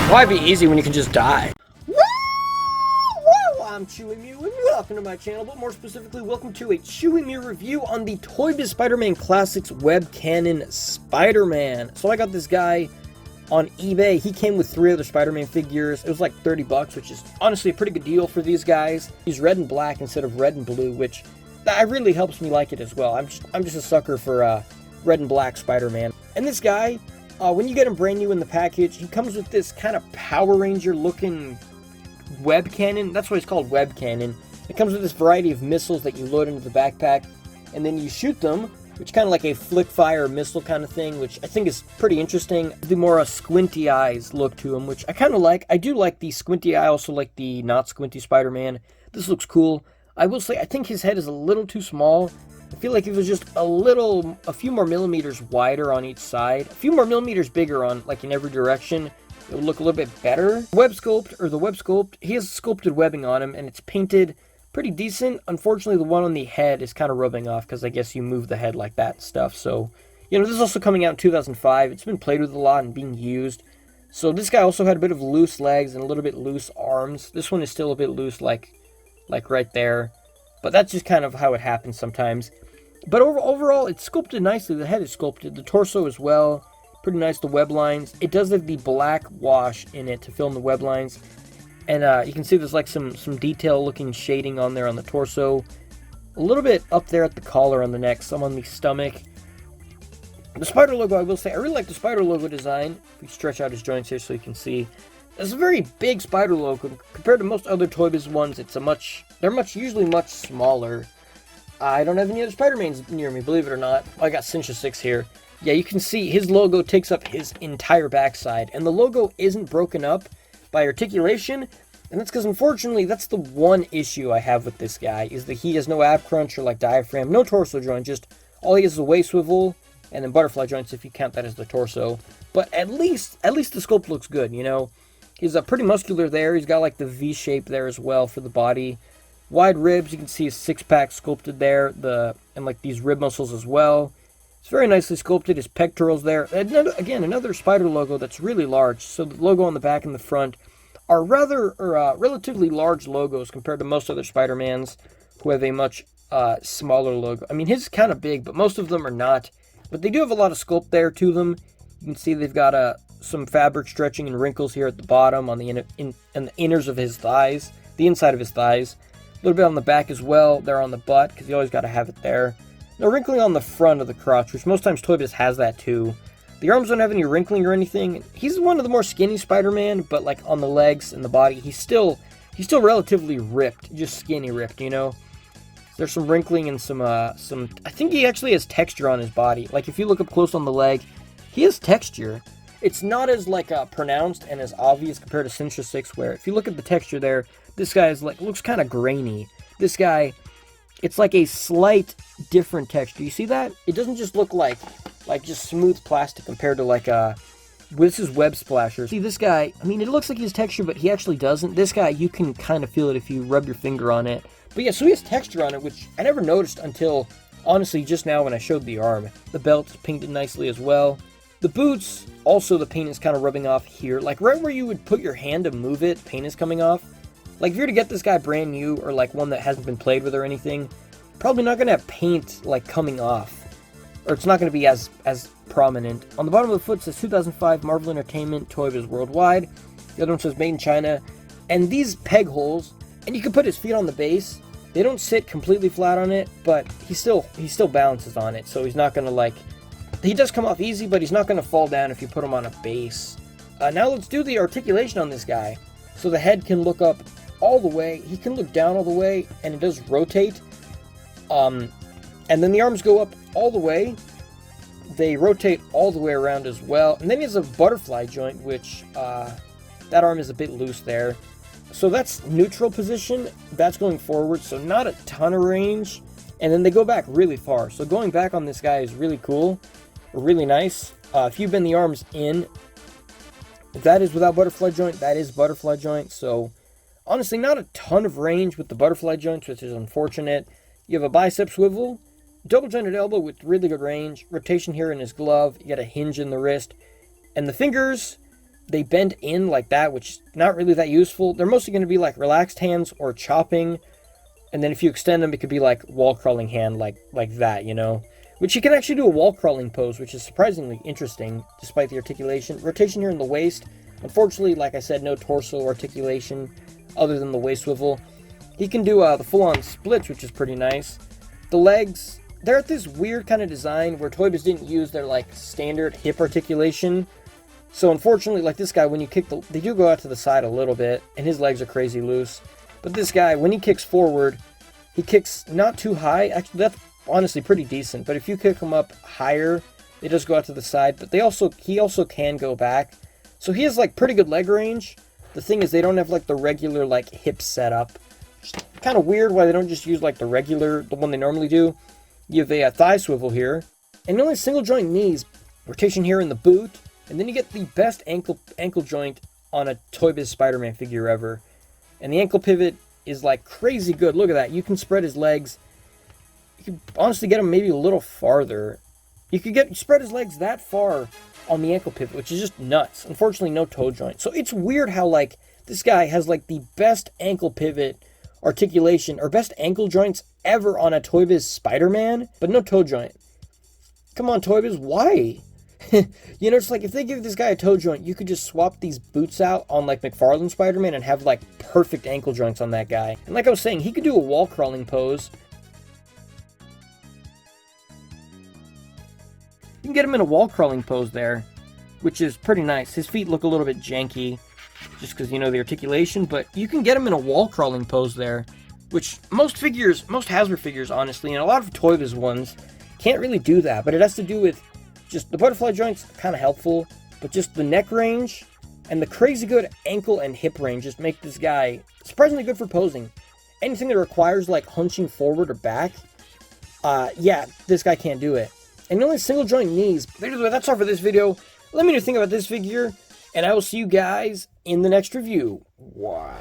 Why be easy when you can just die? Woo! I'm Chewy Mew, and welcome to my channel, but more specifically, welcome to a Chewy Mew review on the ToyBiz Spider-Man Classics Web Cannon Spider-Man. So I got this guy on eBay. He came with 3 other Spider-Man figures. It was like 30 bucks, which is honestly a pretty good deal for these guys. He's red and black instead of red and blue, which that really helps me like it as well. I'm just a sucker for red and black Spider-Man. And this guy, when you get him brand new in the package, he comes with this kind of Power Ranger looking web cannon. That's why it's called web cannon. It comes with this variety of missiles that you load into the backpack, and then you shoot them, which is kind of like a flick fire missile kind of thing, which I think is pretty interesting. The more squinty eyes look to him, which I kind of like. I do like the squinty eye, also like the not squinty Spider-Man. This looks cool. I will say, I think his head is a little too small. I feel like if it was just a few more millimeters wider on each side, a few more millimeters bigger on, like, in every direction, it would look a little bit better. The web sculpt, he has sculpted webbing on him, and it's painted pretty decent. Unfortunately, the one on the head is kind of rubbing off, because I guess you move the head like that and stuff. So, you know, this is also coming out in 2005. It's been played with a lot and being used. So this guy also had a bit of loose legs and a little bit loose arms. This one is still a bit loose, like right there. But that's just kind of how it happens sometimes. But overall, it's sculpted nicely. The head is sculpted. The torso as well. Pretty nice, the web lines. It does have the black wash in it to fill in the web lines. And you can see there's like some detail-looking shading on there on the torso. A little bit up there at the collar on the neck. Some on the stomach. The spider logo, I will say, I really like the spider logo design. If we stretch out his joints here so you can see. It's a very big spider logo. Compared to most other ToyBiz ones, they're usually much smaller. I don't have any other Spider-Mans near me, believe it or not. I got Cincha 6 here. Yeah, you can see his logo takes up his entire backside. And the logo isn't broken up by articulation. And that's because, unfortunately, that's the one issue I have with this guy. Is that he has no ab crunch or, like, diaphragm. No torso joint. Just all he has is a waist swivel. And then butterfly joints if you count that as the torso. But at least the sculpt looks good, you know. He's pretty muscular there. He's got, like, the V shape there as well for the body. Wide ribs, you can see his six-pack sculpted there, and like these rib muscles as well. It's very nicely sculpted, his pectorals there. Again, another spider logo that's really large. So the logo on the back and the front are relatively large logos compared to most other Spider-Mans who have a much smaller logo. I mean, his is kind of big, but most of them are not. But they do have a lot of sculpt there to them. You can see they've got some fabric stretching and wrinkles here at the bottom on the inners of his thighs, the inside of his thighs. A little bit on the back as well, there on the butt, because you always got to have it there. No wrinkling on the front of the crotch, which most times ToyBiz has that too. The arms don't have any wrinkling or anything. He's one of the more skinny Spider-Man, but like on the legs and the body, he's still relatively ripped, just skinny ripped, you know. There's some wrinkling and some. I think he actually has texture on his body. Like if you look up close on the leg, he has texture. It's not as like pronounced and as obvious compared to Cincha 6, where if you look at the texture there, this guy is like looks kind of grainy. This guy, it's like a slight different texture. You see that? It doesn't just look like just smooth plastic compared to like this is web splashers. See this guy? I mean, it looks like he has texture, but he actually doesn't. This guy, you can kind of feel it if you rub your finger on it. But yeah, so he has texture on it, which I never noticed until honestly just now when I showed the arm. The belt's painted nicely as well. The boots, also the paint is kind of rubbing off here. Like right where you would put your hand to move it, paint is coming off. Like if you're to get this guy brand new or like one that hasn't been played with or anything, probably not going to have paint like coming off. Or it's not going to be as prominent. On the bottom of the foot says 2005 Marvel Entertainment, ToyBiz Worldwide. The other one says Made in China. And these peg holes, and you can put his feet on the base. They don't sit completely flat on it, but he still balances on it. So he's not going to like... He does come off easy, but he's not going to fall down if you put him on a base. Now let's do the articulation on this guy. So the head can look up all the way. He can look down all the way, and it does rotate. And then the arms go up all the way. They rotate all the way around as well. And then he has a butterfly joint, which that arm is a bit loose there. So that's neutral position. That's going forward, so not a ton of range. And then they go back really far. So going back on this guy is really cool. Really nice. If you bend the arms in, if that is without butterfly joint, that is butterfly joint. So honestly, not a ton of range with the butterfly joints, which is unfortunate. You have a bicep swivel, double jointed elbow with really good range, rotation here in his glove, you got a hinge in the wrist, and the fingers, they bend in like that, which is not really that useful. They're mostly going to be like relaxed hands or chopping. And then if you extend them, it could be like wall crawling hand, like that, you know. Which you can actually do a wall crawling pose, which is surprisingly interesting, despite the articulation. Rotation here in the waist. Unfortunately, like I said, no torso articulation other than the waist swivel. He can do the full-on splits, which is pretty nice. The legs, they're at this weird kind of design where ToyBiz didn't use their like standard hip articulation. So unfortunately, like this guy, when you kick they do go out to the side a little bit, and his legs are crazy loose. But this guy, when he kicks forward, he kicks not too high. Actually, that's honestly pretty decent. But if you kick him up higher, they just go out to the side. But he also can go back. So he has like pretty good leg range. The thing is, they don't have like the regular like hip setup. Kind of weird why they don't just use like the one they normally do. You have a thigh swivel here, and only single joint knees. Rotation here in the boot, and then you get the best ankle joint on a ToyBiz Spider-Man figure ever. And the ankle pivot is like crazy good. Look at that. You can spread his legs. You can honestly get him maybe a little farther. You could spread his legs that far on the ankle pivot, which is just nuts. Unfortunately, no toe joint. So it's weird how like this guy has like the best ankle pivot articulation or best ankle joints ever on a ToyBiz Spider-Man, but no toe joint. Come on, ToyBiz, why? You know, it's like if they give this guy a toe joint, you could just swap these boots out on like McFarlane Spider-Man and have like perfect ankle joints on that guy. And like I was saying, he could do a wall crawling pose. You can get him in a wall crawling pose there, which is pretty nice. His feet look a little bit janky just because, you know, the articulation, but you can get him in a wall crawling pose there, which most Hasbro figures, honestly, and a lot of ToyBiz ones can't really do that, but it has to do with just the butterfly joints, kind of helpful, but just the neck range and the crazy good ankle and hip range just make this guy surprisingly good for posing. Anything that requires like hunching forward or back, yeah, this guy can't do it. And only single joint knees. That's all for this video. Let me know what you think about this figure, and I will see you guys in the next review. Wow.